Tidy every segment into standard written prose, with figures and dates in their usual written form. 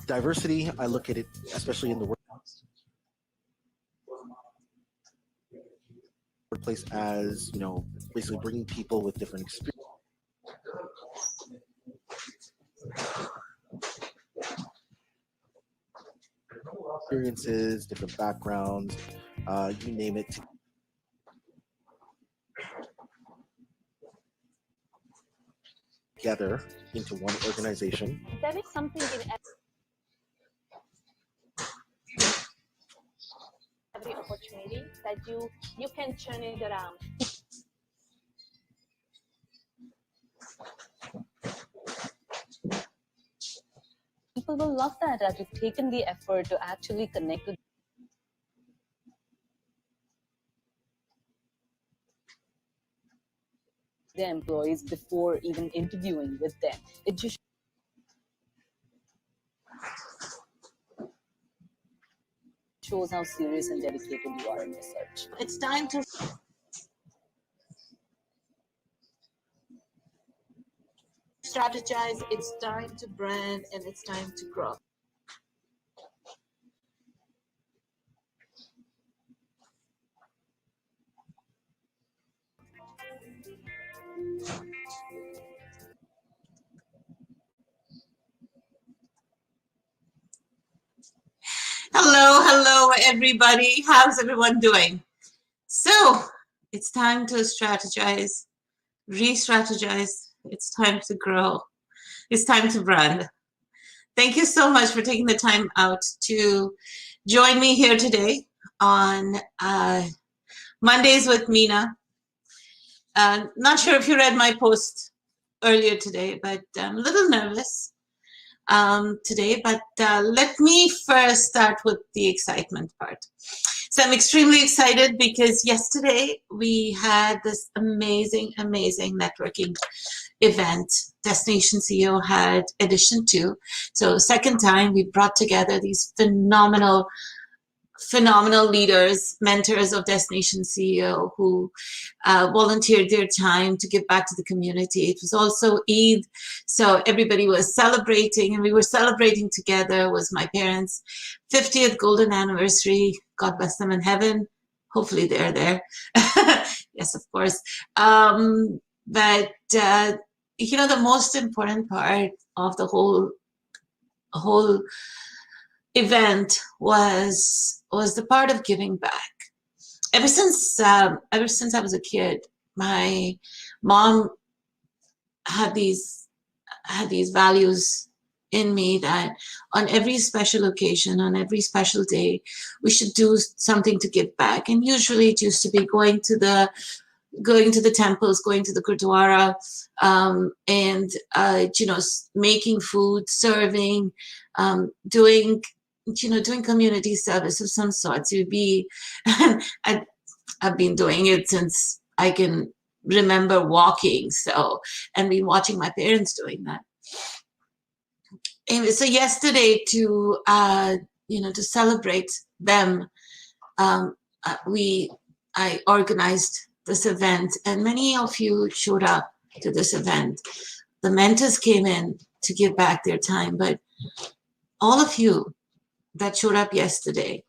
Diversity, I look at it, especially in the workplace, as, you know, basically bringing people with different experiences, different backgrounds, you name it, together into one organization. There is something in every opportunity that you can turn it around. People will love that you've taken the effort to actually connect with their employees before even interviewing with them. It just shows how serious and dedicated you are in research. It's time to strategize, it's time to brand, and it's time to grow. Hello, everybody. How's everyone doing? So it's time to strategize, re-strategize. It's time to grow. It's time to brand. Thank you so much for taking the time out to join me here today on Mondays with Meena. Not sure if you read my post earlier today, but I'm a little nervous today, but let me first start with the excitement part. So I'm extremely excited because yesterday we had this amazing networking event. Destination CEO had edition 2. So second time we brought together these phenomenal leaders, mentors of Destination CEO who volunteered their time to give back to the community. It was also Eid, so everybody was celebrating, and we were celebrating together. It was my parents' 50th golden anniversary. God bless them in heaven. Hopefully they're there. Yes, of course. But you know, the most important part of the whole event was the part of giving back. Ever since I was a kid, my mom had these values in me that on every special occasion, on every special day, we should do something to give back. And usually it used to be going to the temples, going to the Gurdwara, and you know, making food, serving, doing community service of some sort. To be, I've been doing it since I can remember walking. So, and been watching my parents doing that. And so yesterday, to celebrate them, I organized this event, and many of you showed up to this event. The mentors came in to give back their time, but all of you that showed up yesterday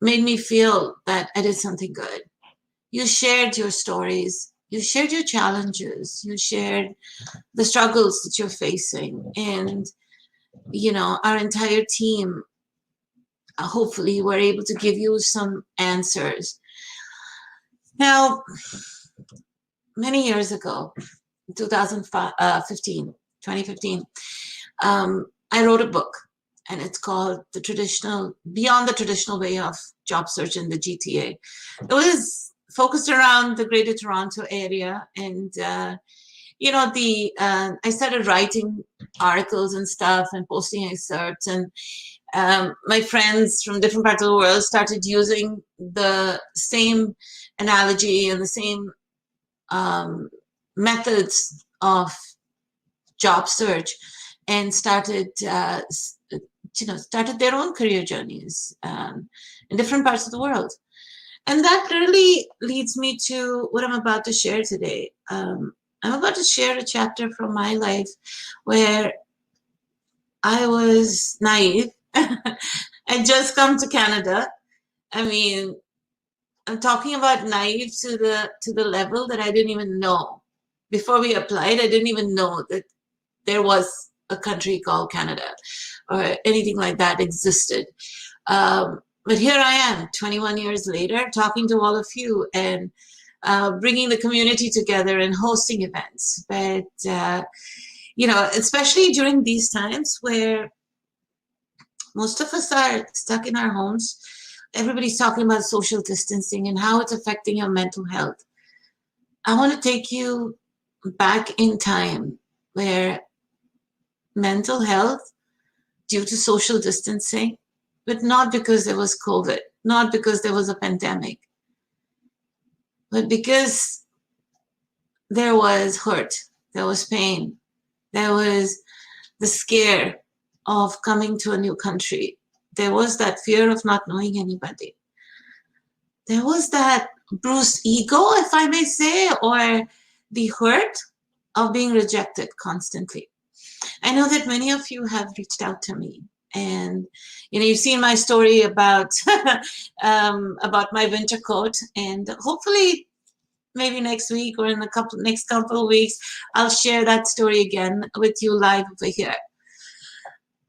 made me feel that I did something good. You shared your stories, you shared your challenges, you shared the struggles that you're facing, and you know, our entire team hopefully were able to give you some answers. Now, many years ago, 2015, I wrote a book, and it's called Beyond the Traditional Way of Job Search in the GTA. It was focused around the Greater Toronto area, and you know, I started writing articles and stuff and posting excerpts, and my friends from different parts of the world started using the same analogy and the same methods of job search, and started their own career journeys in different parts of the world. And that really leads me to what I'm about to share today. I'm about to share a chapter from my life where I was naive. I just come to Canada. I mean, I'm talking about naive to the level that I didn't even know. Before we applied, I didn't even know that there was a country called Canada or anything like that existed. But here I am, 21 years later, talking to all of you and bringing the community together and hosting events. But, you know, especially during these times where most of us are stuck in our homes, everybody's talking about social distancing and how it's affecting your mental health. I want to take you back in time where mental health, due to social distancing, but not because there was COVID, not because there was a pandemic, but because there was hurt, there was pain, there was the scare of coming to a new country. There was that fear of not knowing anybody. There was that bruised ego, if I may say, or the hurt of being rejected constantly. I know that many of you have reached out to me, and you know, you've seen my story about about my winter coat, and hopefully maybe next week or in the next couple of weeks, I'll share that story again with you live over here.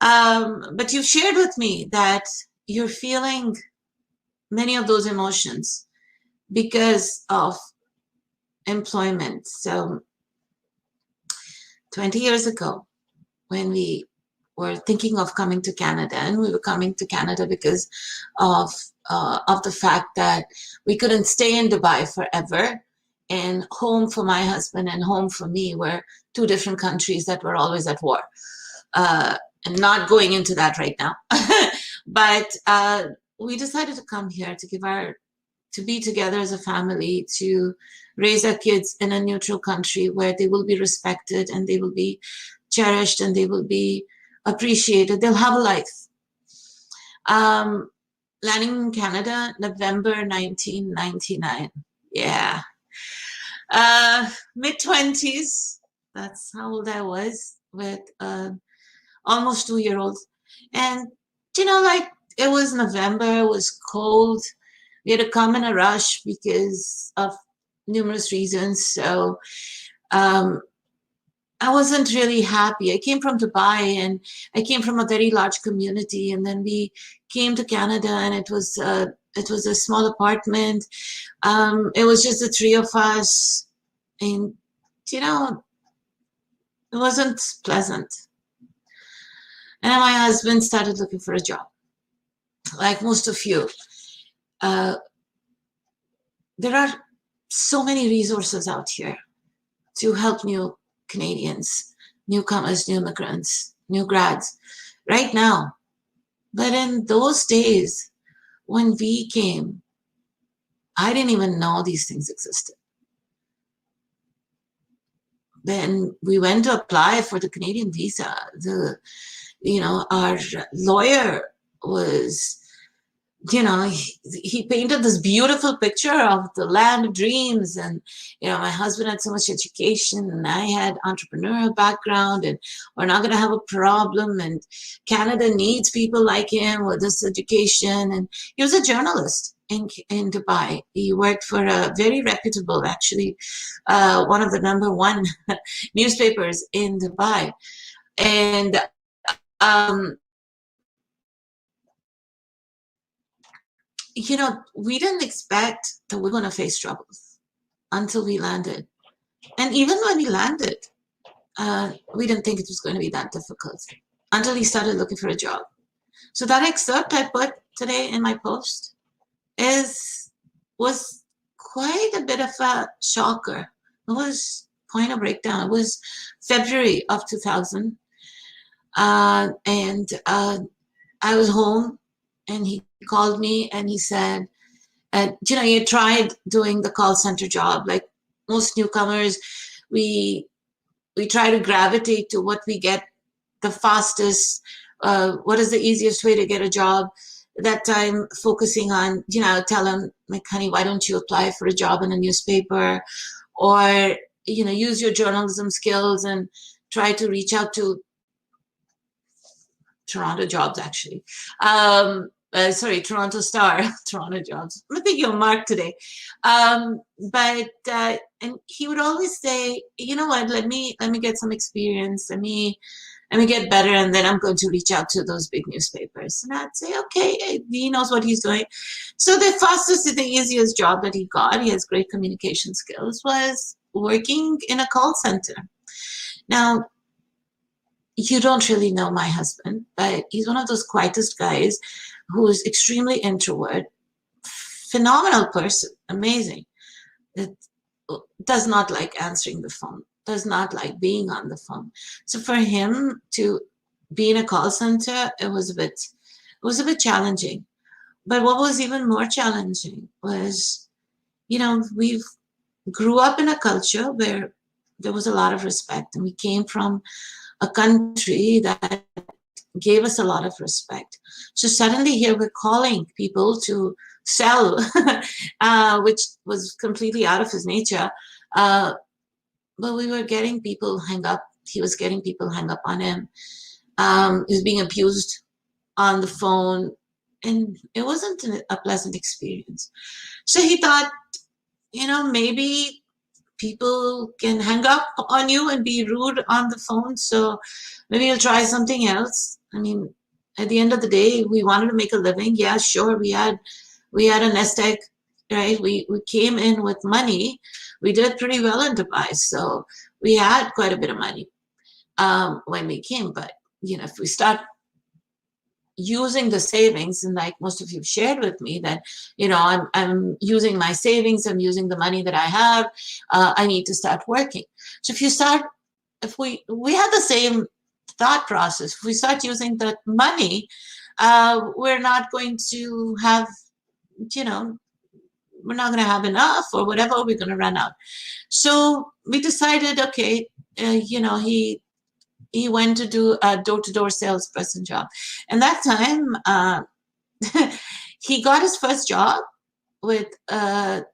But you've shared with me that you're feeling many of those emotions because of employment. So 20 years ago, when we were thinking of coming to Canada, and we were coming to Canada because of the fact that we couldn't stay in Dubai forever, and home for my husband and home for me were two different countries that were always at war. And not going into that right now, but we decided to come here to be together as a family, to raise our kids in a neutral country where they will be respected and they will be cherished and they will be appreciated. They'll have a life. Landing in Canada, November 1999. Yeah. Mid-20s. That's how old I was, with almost 2-year-old. And, you know, like, it was November, it was cold. We had to come in a rush because of numerous reasons. So I wasn't really happy. I came from Dubai, and I came from a very large community, and then we came to Canada, and it was a small apartment. It was just the three of us, and you know, it wasn't pleasant. And my husband started looking for a job, like most of you. There are so many resources out here to help new Canadians, newcomers, new immigrants, new grads right now. But in those days when we came, I didn't even know these things existed. Then we went to apply for the Canadian visa. Our lawyer was, he painted this beautiful picture of the land of dreams. And, my husband had so much education and I had entrepreneurial background, and we're not going to have a problem. And Canada needs people like him with this education. And he was a journalist in Dubai. He worked for a very reputable, actually, one of the #1 newspapers in Dubai. And we didn't expect that we're going to face troubles until we landed. And even when we landed, we didn't think it was going to be that difficult until he started looking for a job. So that excerpt I put today in my post was quite a bit of a shocker. It was point of breakdown. It was February of 2000. And I was home, and he called me and he said, you tried doing the call center job. Like most newcomers, we try to gravitate to what we get the fastest, what is the easiest way to get a job. At that time, focusing on, tell him, like, honey, why don't you apply for a job in a newspaper? Or use your journalism skills and try to reach out to Toronto Jobs, actually. Sorry, Toronto Star, Toronto Jobs. I'm thinking of Mark today. But and he would always say, you know what, let me get some experience. Let me get better, and then I'm going to reach out to those big newspapers. And I'd say, okay, he knows what he's doing. So the fastest, the easiest job that he got, he has great communication skills, was working in a call center. Now, you don't really know my husband, but he's one of those quietest guys who is extremely introvert, phenomenal person, amazing. That does not like answering the phone, does not like being on the phone. So for him to be in a call center, it was a bit challenging. But what was even more challenging was, we grew up in a culture where there was a lot of respect, and we came from a country that gave us a lot of respect. So suddenly here we're calling people to sell, which was completely out of his nature. But we were getting people hang up. He was getting people hang up on him. He was being abused on the phone, and it wasn't a pleasant experience. So he thought, maybe people can hang up on you and be rude on the phone, so maybe you'll try something else. I mean, at the end of the day, we wanted to make a living. Yeah, sure, we had a nest egg, right? We came in with money. We did pretty well in Dubai, so we had quite a bit of money when we came. But if we start using the savings, and like most of you shared with me, that I'm using my savings, I'm using the money that I have, I need to start working. So if we had the same thought process, if we start using that money, we're not going to have, we're not going to have enough, or whatever, we're going to run out. So we decided, okay, he went to do a door-to-door salesperson job. And that time, he got his first job with a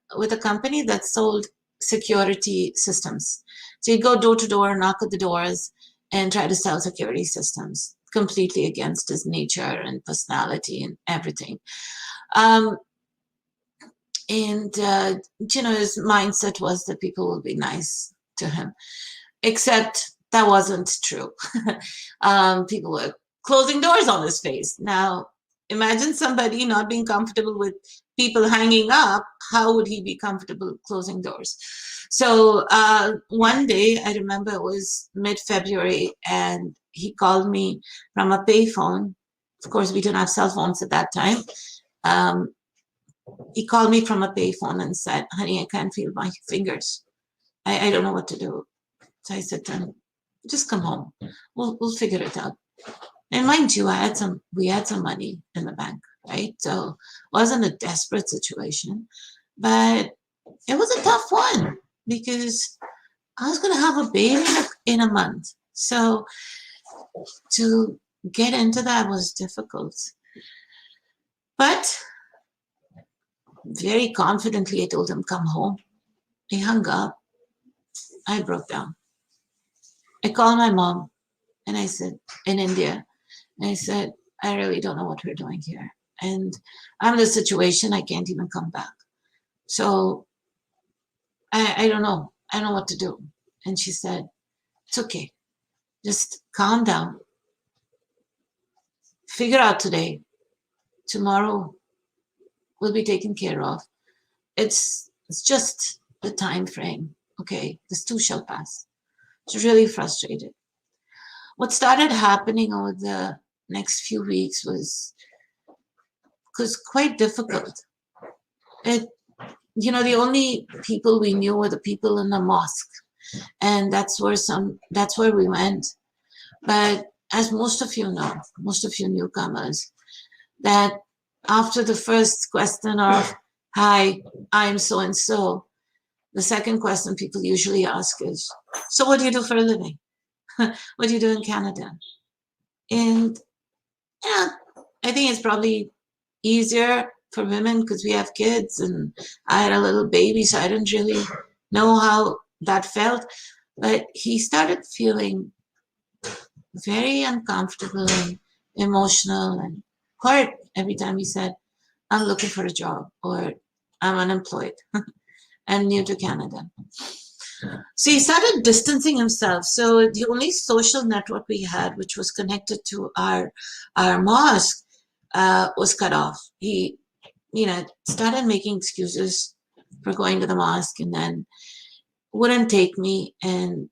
company that sold security systems. So he'd go door-to-door, knock at the doors, and try to sell security systems, completely against his nature and personality and everything. And his mindset was that people will be nice to him, except that wasn't true. People were closing doors on his face. Now, imagine somebody not being comfortable with people hanging up. How would he be comfortable closing doors? So one day, I remember it was mid-February, and he called me from a payphone. Of course, we didn't have cell phones at that time. He called me from a payphone and said, "Honey, I can't feel my fingers. I don't know what to do." So I said to him, "Just come home. We'll figure it out." And mind you, we had some money in the bank, right? So it wasn't a desperate situation, but it was a tough one because I was going to have a baby in a month. So to get into that was difficult. But very confidently, I told him, "Come home." He hung up. I broke down. I called my mom, and I said, in India, and I said, "I really don't know what we're doing here. And I'm in this situation, I can't even come back. So I don't know. I don't know what to do." And she said, "It's okay. Just calm down. Figure out today. Tomorrow will be taken care of. It's just the time frame. Okay, this too shall pass." She's really frustrated. What started happening over the next few weeks was quite difficult. The only people we knew were the people in the mosque, and that's where we went. But as most of you know, most of you newcomers, that after the first question of, "Hi, I'm so and so," the second question people usually ask is, "So what do you do for a living? What do you do in Canada?" And I think it's probably easier for women because we have kids, and I had a little baby, so I didn't really know how that felt, but he started feeling very uncomfortable and emotional and hurt every time he said, I'm looking for a job, or I'm unemployed and new to Canada. So he started distancing himself. So the only social network we had, which was connected to our mosque, was cut off. He, started making excuses for going to the mosque, and then wouldn't take me. And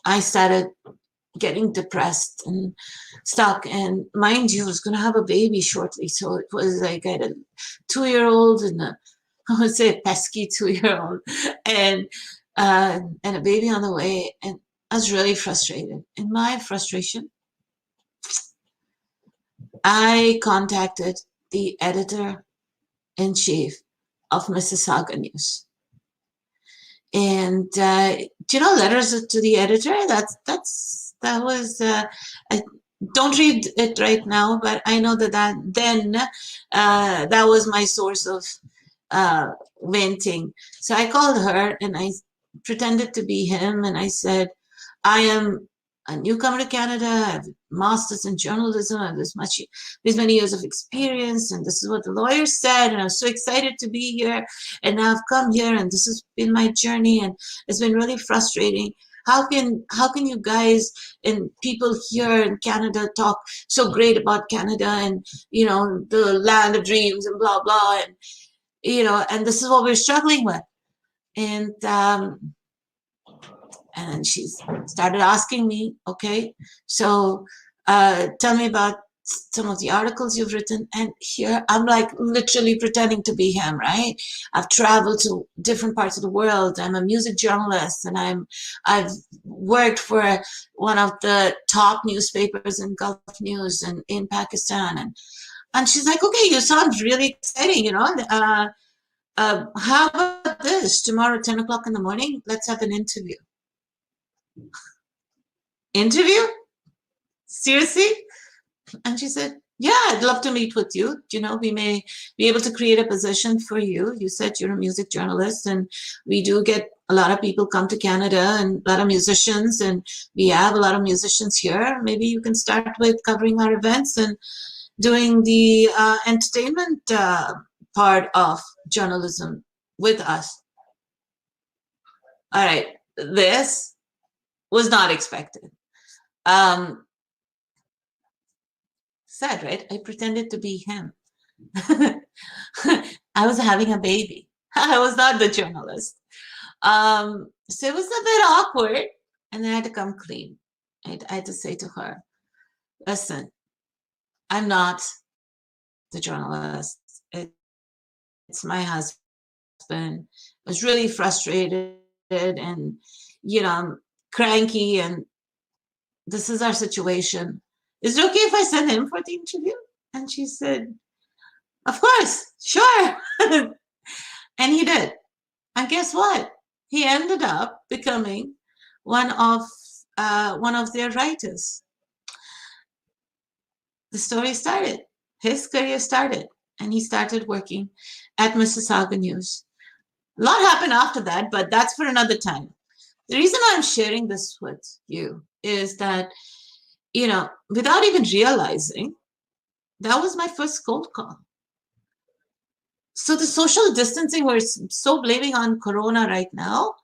I started getting depressed and stuck. And mind you, I was going to have a baby shortly. So it was like I had a 2-year-old and I would say a pesky 2-year-old and a baby on the way. And I was really frustrated. In my frustration, I contacted the editor-in-chief of Mississauga News. And letters to the editor, that was I don't read it right now, but I know that was my source of venting. So I called her and I pretended to be him, and I said, I am a newcomer to Canada. I have a master's in journalism. I have this many years of experience, and this is what the lawyer said, and I'm so excited to be here, and now I've come here, and this has been my journey, and it's been really frustrating. How can you guys and people here in Canada talk so great about Canada and the land of dreams and blah blah, and and this is what we're struggling with. And then she started asking me, okay, so tell me about some of the articles you've written. And here I'm like literally pretending to be him, right? I've traveled to different parts of the world. I'm a music journalist, and I've worked for one of the top newspapers in Gulf News and in Pakistan. And she's like, okay, you sound really exciting, how about this? Tomorrow, 10 o'clock in the morning, let's have an interview. Interview? Seriously? And she said, yeah, I'd love to meet with you. We may be able to create a position for you. You said you're a music journalist, and we do get a lot of people come to Canada and a lot of musicians, and we have a lot of musicians here. Maybe you can start with covering our events and doing the entertainment part of journalism with us. All right, this was not expected. Sad, right? I pretended to be him. I was having a baby. I was not the journalist. So it was a bit awkward, and then I had to come clean. I had to say to her, listen, I'm not the journalist. It's my husband. I was really frustrated and, I'm cranky, and this is our situation. Is it okay if I send him for the interview? And she said, of course, sure. And he did. And guess what? He ended up becoming one of their writers. The story started. His career started, and he started working at Mississauga News. A lot happened after that, but that's for another time. The reason I'm sharing this with you is that, without even realizing, that was my first cold call. So the social distancing, we're so blaming on Corona right now.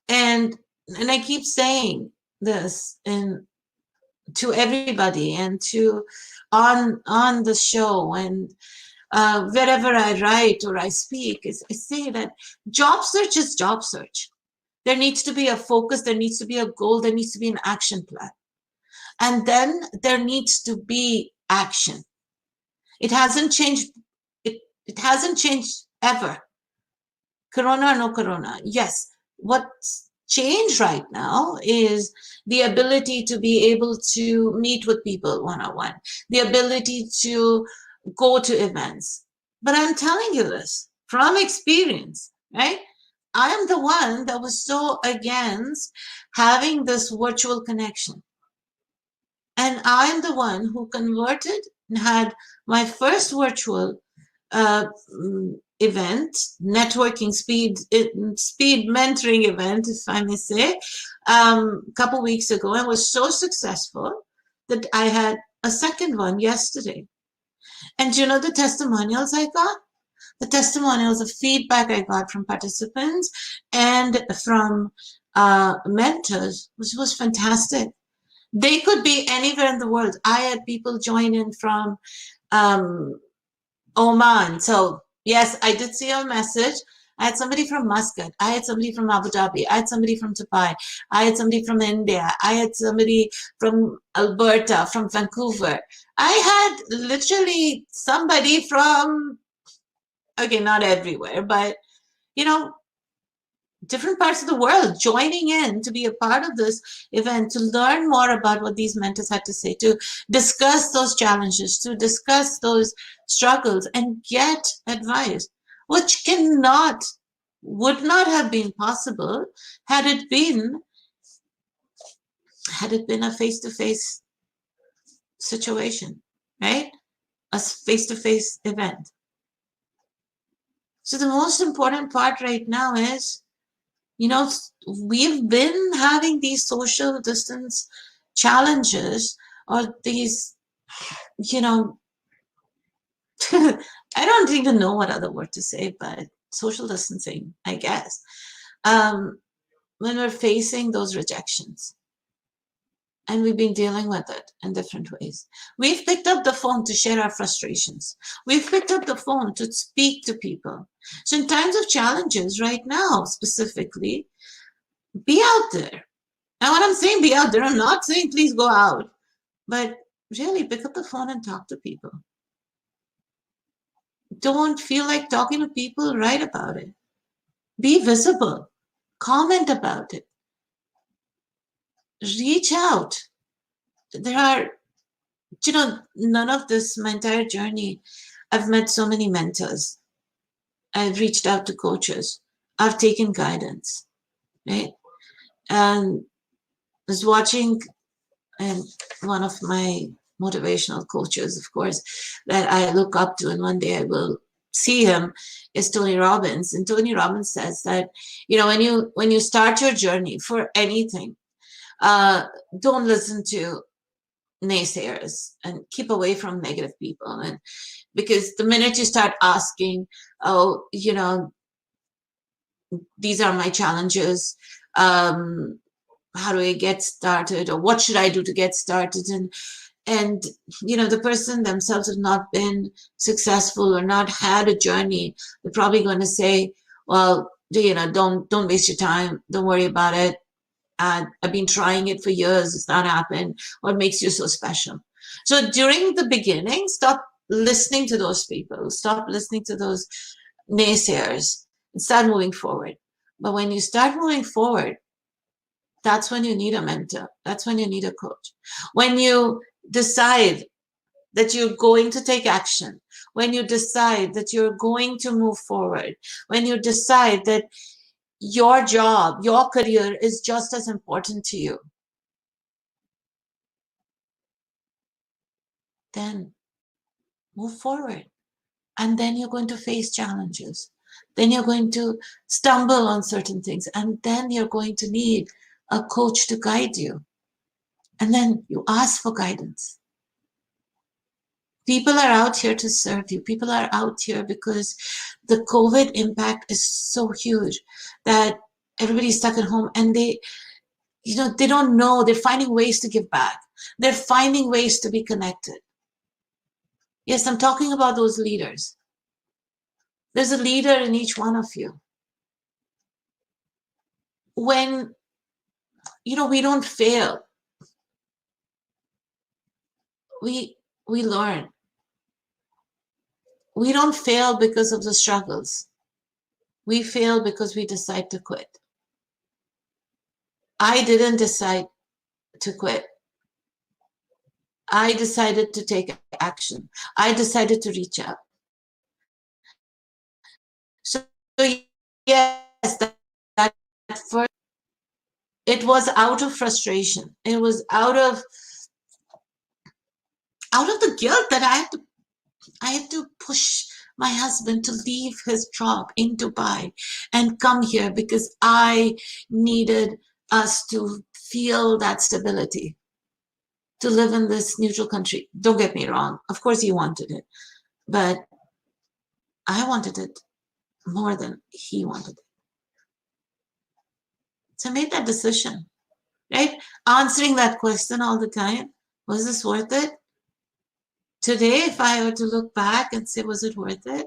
And I keep saying this to everybody and to on the show and wherever I write or I speak, I say that job search is job search. There needs to be a focus, there needs to be a goal, there needs to be an action plan. And then there needs to be action. It hasn't changed. It hasn't changed ever. Corona or no Corona. Yes. What's changed right now is the ability to be able to meet with people one-on-one, the ability to go to events. But I'm telling you this from experience, right? I am the one that was so against having this virtual connection. And I am the one who converted and had my first virtual event, networking speed mentoring event, if I may say, a couple weeks ago, and was so successful that I had a second one yesterday. And you know the testimonials I got? The testimonials, the feedback I got from participants and from mentors was fantastic. They could be anywhere in the world. I had people join in from Oman. So yes, I did see a message. I had somebody from Muscat. I had somebody from Abu Dhabi. I had somebody from Dubai. I had somebody from India. I had somebody from Alberta, from Vancouver. I had literally somebody from, okay, not everywhere, but you know, different parts of the world joining in to be a part of this event, to learn more about what these mentors had to say, to discuss those challenges, to discuss those struggles and get advice, which would not have been possible had it been a face-to-face situation, right? A face-to-face event. So the most important part right now is, you know, we've been having these social distance challenges, or these, you know, I don't even know what other word to say, but social distancing, I guess, when we're facing those rejections. And we've been dealing with it in different ways. We've picked up the phone to share our frustrations. We've picked up the phone to speak to people. So in times of challenges right now, specifically, be out there. And when I'm saying be out there, I'm not saying please go out, but really pick up the phone and talk to people. Don't feel like talking to people, write about it. Be visible. Comment about it. Reach out. There are, you know, none of this, my entire journey, I've met so many mentors. I've reached out to coaches. I've taken guidance, right? And I was watching, and one of my motivational coaches, of course, that I look up to, and one day I will see him, is Tony Robbins. And Tony Robbins says that, you know, when you start your journey for anything, don't listen to naysayers and keep away from negative people. And because the minute you start asking, oh, you know, these are my challenges, how do I get started, or what should I do to get started, and you know, the person themselves have not been successful or not had a journey, they're probably going to say, well, you know, don't waste your time, don't worry about it. I've been trying it for years, it's not happened. What makes you so special? So during the beginning, stop listening to those people, stop listening to those naysayers, and start moving forward. But when you start moving forward, that's when you need a mentor. That's when you need a coach. When you decide that you're going to take action, when you decide that you're going to move forward, when you decide that your job, your career is just as important to you, then move forward. And then you're going to face challenges. Then you're going to stumble on certain things. And then you're going to need a coach to guide you. And then you ask for guidance. People are out here to serve you. People are out here because the COVID impact is so huge that everybody's stuck at home, and they, you know, they don't know. They're finding ways to give back. They're finding ways to be connected. Yes, I'm talking about those leaders. There's a leader in each one of you. When, you know, we don't fail, we learn. We don't fail because of the struggles. We fail because we decide to quit. I didn't decide to quit. I decided to take action. I decided to reach out. So yes, that first, it was out of frustration. It was out of the guilt that I had to push my husband to leave his job in Dubai and come here because I needed us to feel that stability, to live in this neutral country. Don't get me wrong. Of course he wanted it, but I wanted it more than he wanted it. So I made that decision, right? Answering that question all the time, was this worth it? Today, if I were to look back and say, was it worth it?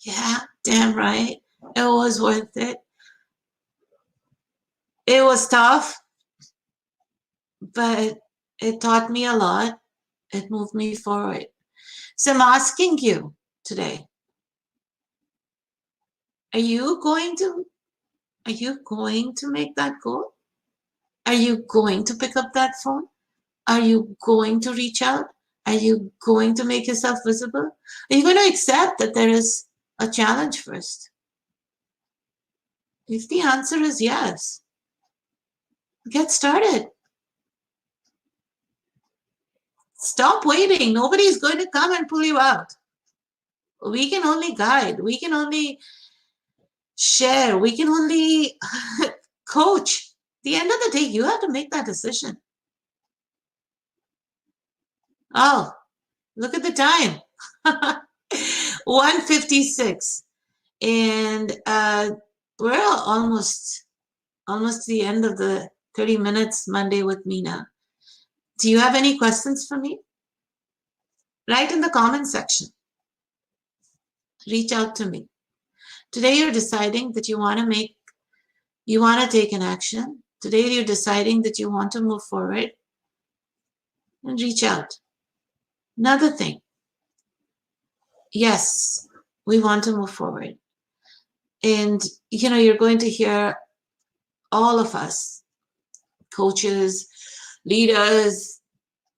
Yeah, damn right. It was worth it. It was tough, but it taught me a lot. It moved me forward. So I'm asking you today, are you going to make that goal? Are you going to pick up that phone? Are you going to reach out? Are you going to make yourself visible? Are you going to accept that there is a challenge first? If the answer is yes, get started. Stop waiting. Nobody's going to come and pull you out. We can only guide. We can only share. We can only coach. At the end of the day, you have to make that decision. Oh, look at the time. 1:56. And we're almost the end of the 30 minutes Monday with Meena. Do you have any questions for me? Write in the comment section. Reach out to me. Today you're deciding that you want to take an action. Today you're deciding that you want to move forward, and reach out. Another thing. Yes, we want to move forward. And you're going to hear all of us, coaches, leaders,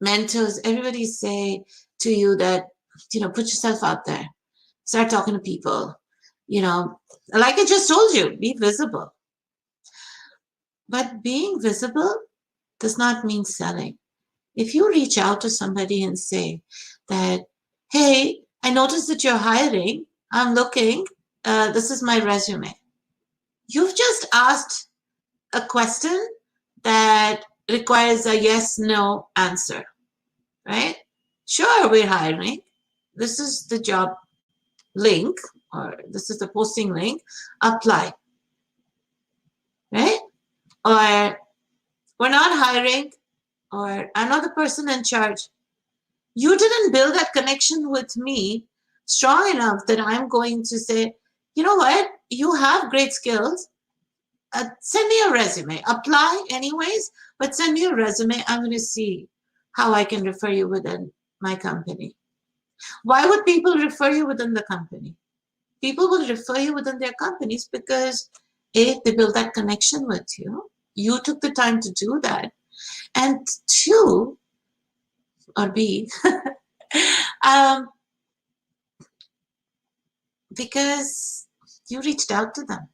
mentors, everybody say to you that, put yourself out there. Start talking to people. Like I just told you, be visible. But being visible does not mean selling. If you reach out to somebody and say that, hey, I noticed that you're hiring. I'm looking. This is my resume. You've just asked a question that requires a yes, no answer, right? Sure, we're hiring. This is the job link, or this is the posting link. Apply, right? Or we're not hiring, or I'm not the person in charge. You didn't build that connection with me strong enough that I'm going to say, you know what? You have great skills. Send me a resume. Apply anyways, but send me a resume. I'm going to see how I can refer you within my company. Why would people refer you within the company? People will refer you within their companies because A, they build that connection with you. You took the time to do that. And two, or B, because you reached out to them.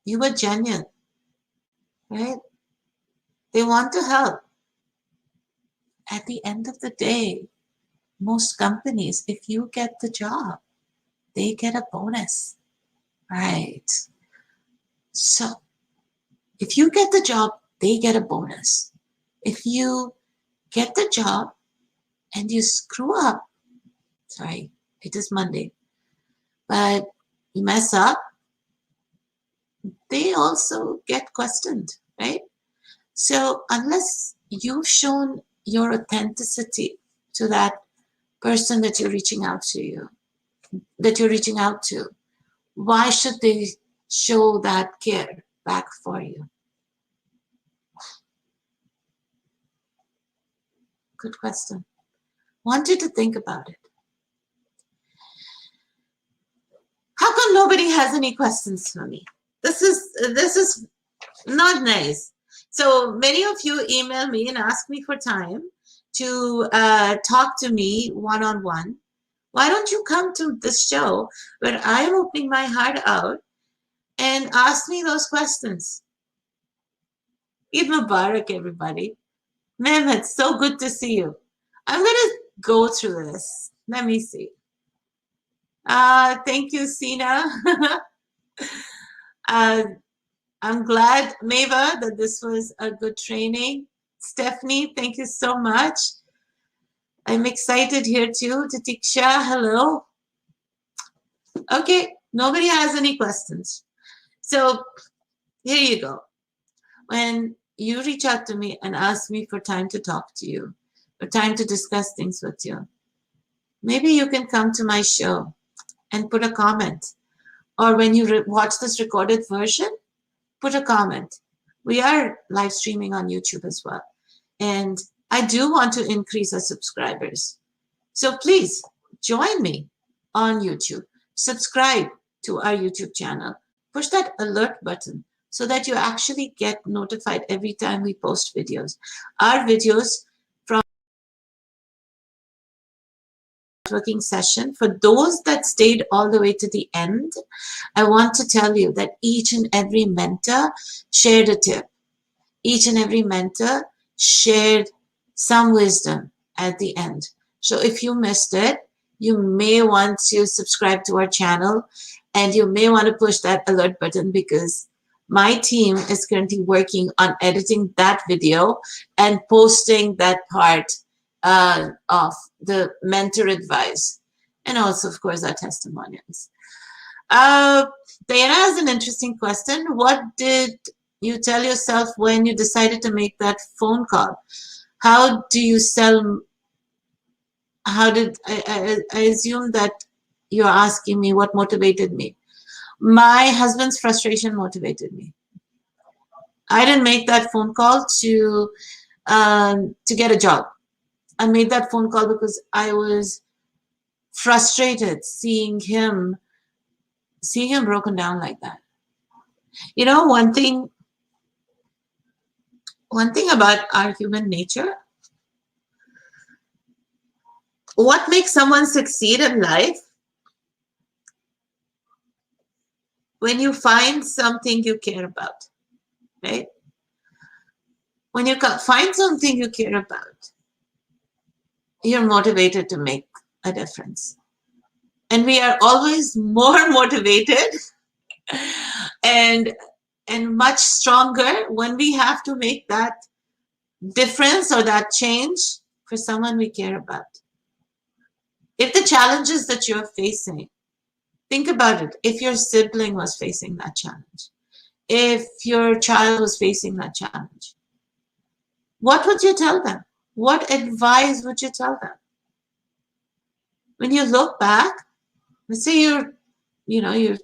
You were genuine, right? They want to help. At the end of the day, most companies, if you get the job, they get a bonus, right? So if you get the job, they get a bonus. If you get the job and you screw up, sorry, it is Monday, but you mess up, they also get questioned, right? So unless you've shown your authenticity to that person that you're reaching out to, why should they show that care back for you? Good question. Want you to think about it. How come nobody has any questions for me? This is not nice. So many of you email me and ask me for time to talk to me one-on-one. Why don't you come to this show where I'm opening my heart out and ask me those questions? Eid Mubarak, everybody. Ma'am, it's so good to see you. I'm going to go through this. Let me see. Thank you, Sina. I'm glad, Meva, that this was a good training. Stephanie, thank you so much. I'm excited here too. Tatiksha, hello. Okay, nobody has any questions. So here you go. When you reach out to me and ask me for time to talk to you, or time to discuss things with you, maybe you can come to my show and put a comment. Or when you watch this recorded version, put a comment. We are live streaming on YouTube as well. And I do want to increase our subscribers. So please join me on YouTube. Subscribe to our YouTube channel. Push that alert button so that you actually get notified every time we post videos. Our videos from networking session, for those that stayed all the way to the end, I want to tell you that each and every mentor shared a tip. Each and every mentor shared some wisdom at the end. So if you missed it, you may want to subscribe to our channel and you may want to push that alert button, because my team is currently working on editing that video and posting that part of the mentor advice, and also, of course, our testimonials. Diana has an interesting question. What did you tell yourself when you decided to make that phone call? How do you sell? How did I assume that you're asking me what motivated me? My husband's frustration motivated me. I didn't make that phone call to get a job. I made that phone call because I was frustrated seeing him broken down like that. You know, one thing about our human nature, what makes someone succeed in life? When you find something you care about, right? When you find something you care about, you're motivated to make a difference. And we are always more motivated and much stronger when we have to make that difference or that change for someone we care about. If the challenges that you're facing, think about it. If your sibling was facing that challenge, if your child was facing that challenge, what would you tell them? What advice would you tell them? When you look back, let's say you've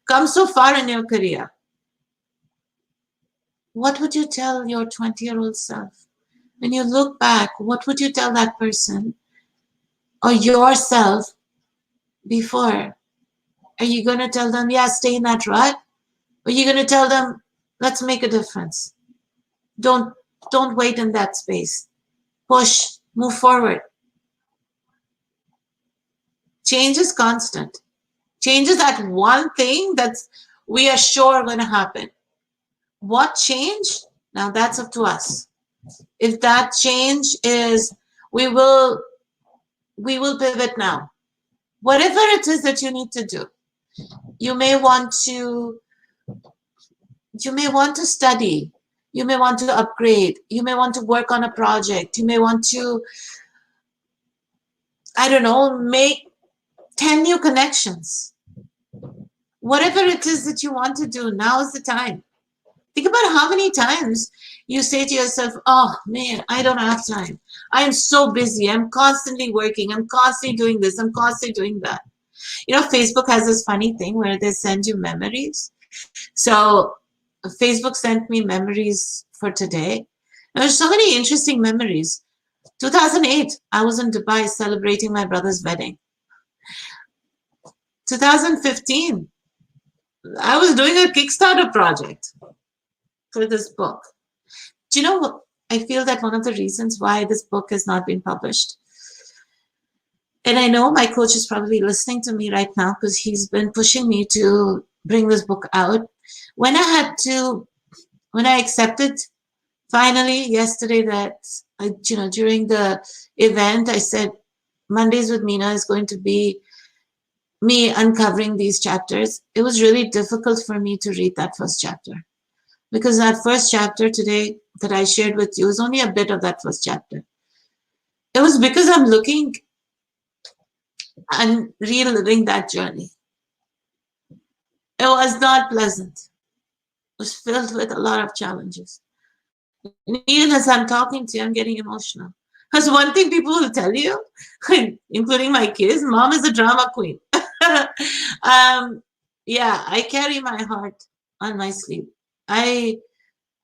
come so far in your career, what would you tell your 20-year-old self? When you look back, what would you tell that person or yourself before? Are you going to tell them, yeah, stay in that rut? Or are you going to tell them, let's make a difference? Don't wait in that space. Push, move forward. Change is constant. Change is that one thing that's we are sure going to happen. What change? Now that's up to us. If that change is, we will pivot now. Whatever it is that you need to do. You may want to study. You may want to upgrade. You may want to work on a project. You may want to, I don't know, make 10 new connections. Whatever it is that you want to do, now is the time. Think about how many times you say to yourself, oh man, I don't have time. I'm so busy. I'm constantly working. I'm constantly doing this. I'm constantly doing that. You know, Facebook has this funny thing where they send you memories. So Facebook sent me memories for today. There's so many interesting memories. 2008, I was in Dubai celebrating my brother's wedding. 2015, I was doing a Kickstarter project for this book. Do you know what? I feel that one of the reasons why this book has not been published, and I know my coach is probably listening to me right now because he's been pushing me to bring this book out. When I accepted finally yesterday that, during the event, I said, Mondays with Meena is going to be me uncovering these chapters, it was really difficult for me to read that first chapter, because that first chapter today that I shared with you is only a bit of that first chapter. It was because I'm looking and reliving that journey. It was not pleasant. It was filled with a lot of challenges. And even as I'm talking to you, I'm getting emotional. Because one thing people will tell you, including my kids, mom is a drama queen. Yeah, I carry my heart on my sleeve. I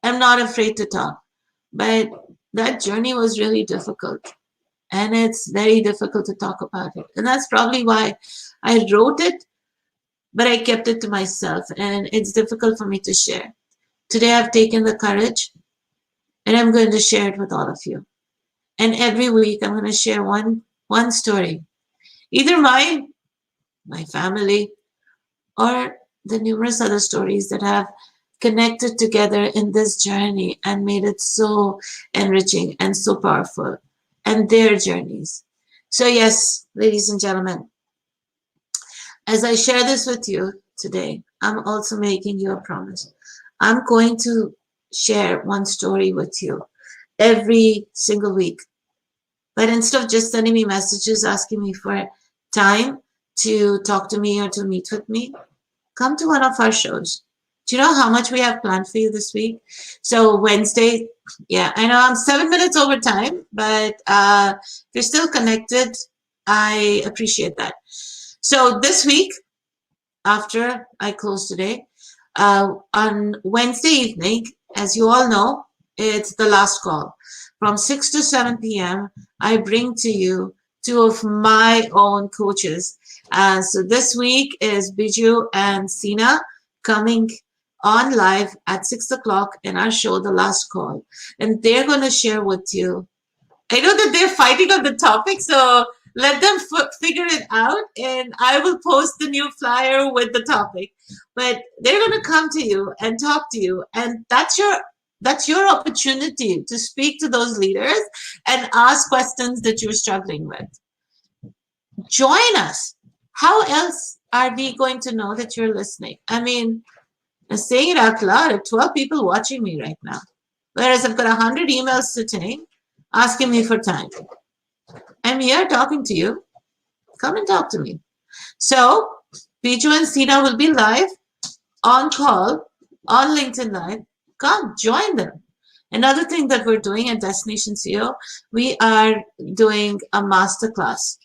am not afraid to talk. But that journey was really difficult. And it's very difficult to talk about it. And that's probably why I wrote it, but I kept it to myself. And it's difficult for me to share. Today I've taken the courage, and I'm going to share it with all of you. And every week I'm going to share one story, either mine, my family, or the numerous other stories that have connected together in this journey and made it so enriching and so powerful, and their journeys. So yes, ladies and gentlemen, as I share this with you today, I'm also making you a promise. I'm going to share one story with you every single week. But instead of just sending me messages asking me for time to talk to me or to meet with me, come to one of our shows. Do you know how much we have planned for you this week? So Wednesday, yeah, I know I'm 7 minutes over time, but if you're still connected, I appreciate that. So this week, after I close today, on Wednesday evening, as you all know, it's the last call. From 6 to 7 p.m., I bring to you two of my own coaches. So this week is Biju and Sina coming on live at 6 o'clock in our show, The Last Call. And they're going to share with you. I know that they're fighting on the topic, so let them figure it out, and I will post the new flyer with the topic. But they're going to come to you and talk to you, and that's your opportunity to speak to those leaders and ask questions that you're struggling with. Join us. How else are we going to know that you're listening? I mean, I'm saying it out loud. I have 12 people watching me right now, whereas I've got 100 emails sitting asking me for time. I'm here talking to you. Come and talk to me. So Biju and Sina will be live on call on LinkedIn Live. Come, join them. Another thing that we're doing at Destination CEO, we are doing a masterclass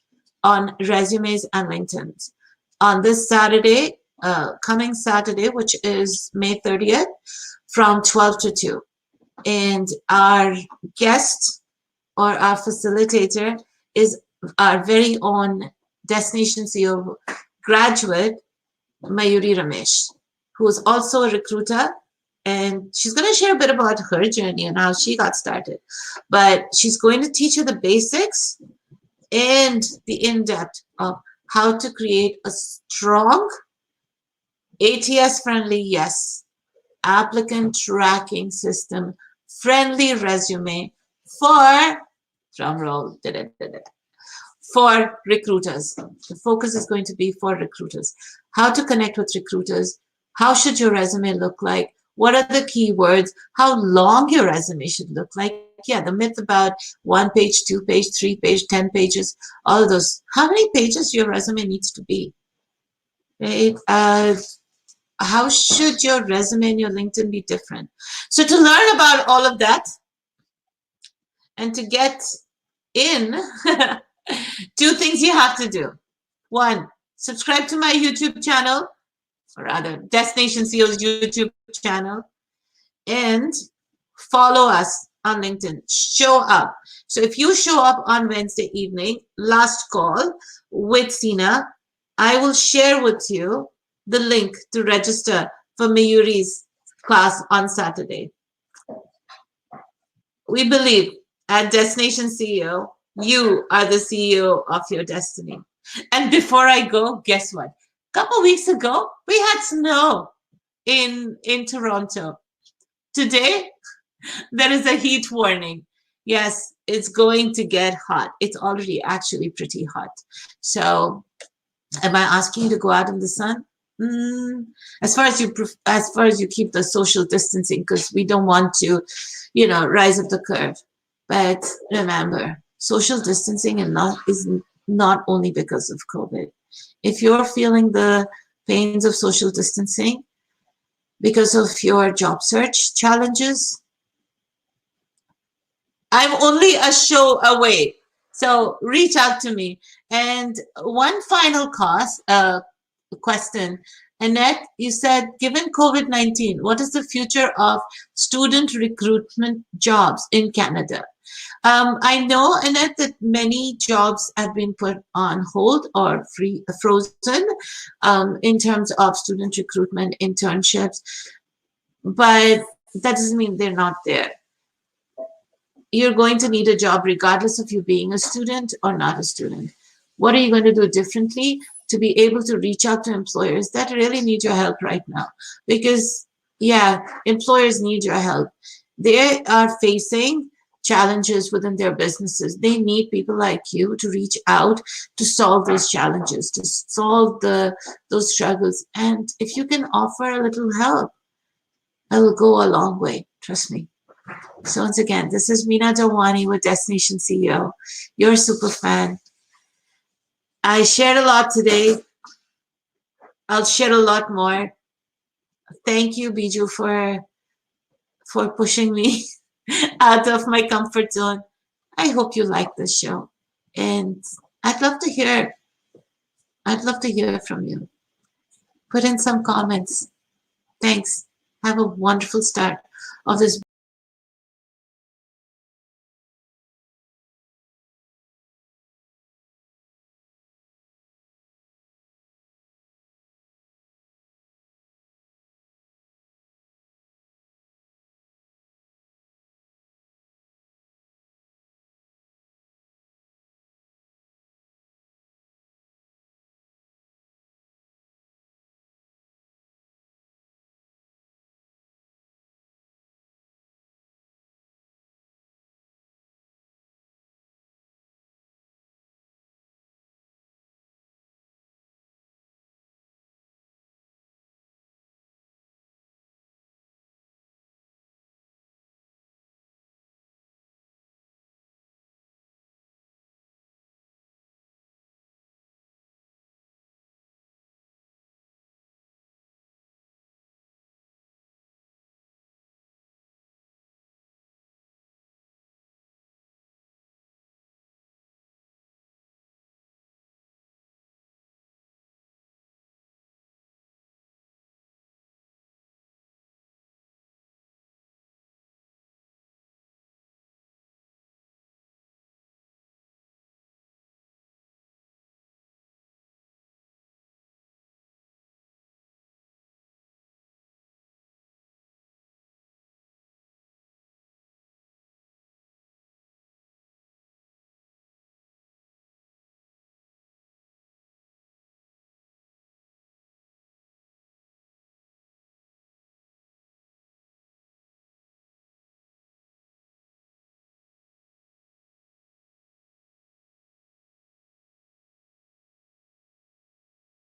on resumes and LinkedIns on this Saturday, coming Saturday, which is May 30th, from 12 to 2. And our guest or our facilitator is our very own Destination CEO graduate, Mayuri Ramesh, who is also a recruiter. And she's going to share a bit about her journey and how she got started. But she's going to teach you the basics and the in-depth of how to create a strong, ATS-friendly, yes, applicant tracking system, friendly resume for, drum roll, for recruiters. The focus is going to be for recruiters. How to connect with recruiters. How should your resume look like? What are the keywords? How long your resume should look like? Yeah, the myth about 1 page, 2 page, 3 page, 10 pages, all of those. How many pages your resume needs to be? Right? How should your resume and your LinkedIn be different? So to learn about all of that and to get in, 2 things you have to do. 1, subscribe to my YouTube channel, or rather Destination CEO's YouTube channel, and follow us on LinkedIn. Show up. So if you show up on Wednesday evening, last call with Sina, I will share with you the link to register for Mayuri's class on Saturday. We believe at Destination CEO, you are the CEO of your destiny. And before I go, guess what? A couple weeks ago, we had snow in Toronto. Today, there is a heat warning. Yes, it's going to get hot. It's already actually pretty hot. So Am I asking you to go out in the sun? As far as you keep the social distancing, because we don't want to, rise up the curve. But remember, social distancing is not only because of COVID. If you're feeling the pains of social distancing because of your job search challenges, I'm only a show away. So reach out to me. And one final question. Annette, you said, given COVID-19, what is the future of student recruitment jobs in Canada? I know, Annette, that many jobs have been put on hold or frozen in terms of student recruitment internships, but that doesn't mean they're not there. You're going to need a job regardless of you being a student or not a student. What are you going to do differently to be able to reach out to employers that really need your help right now? Because, yeah, employers need your help. They are facing challenges within their businesses. They need people like you to reach out to solve those challenges, to solve those struggles. And if you can offer a little help, it will go a long way. Trust me. So once again, this is Meena Dawani with Destination CEO, your super fan. I shared a lot today. I'll share a lot more. Thank you, Biju, for pushing me out of my comfort zone. I hope you like this show. And I'd love to hear from you. Put in some comments. Thanks. Have a wonderful start of this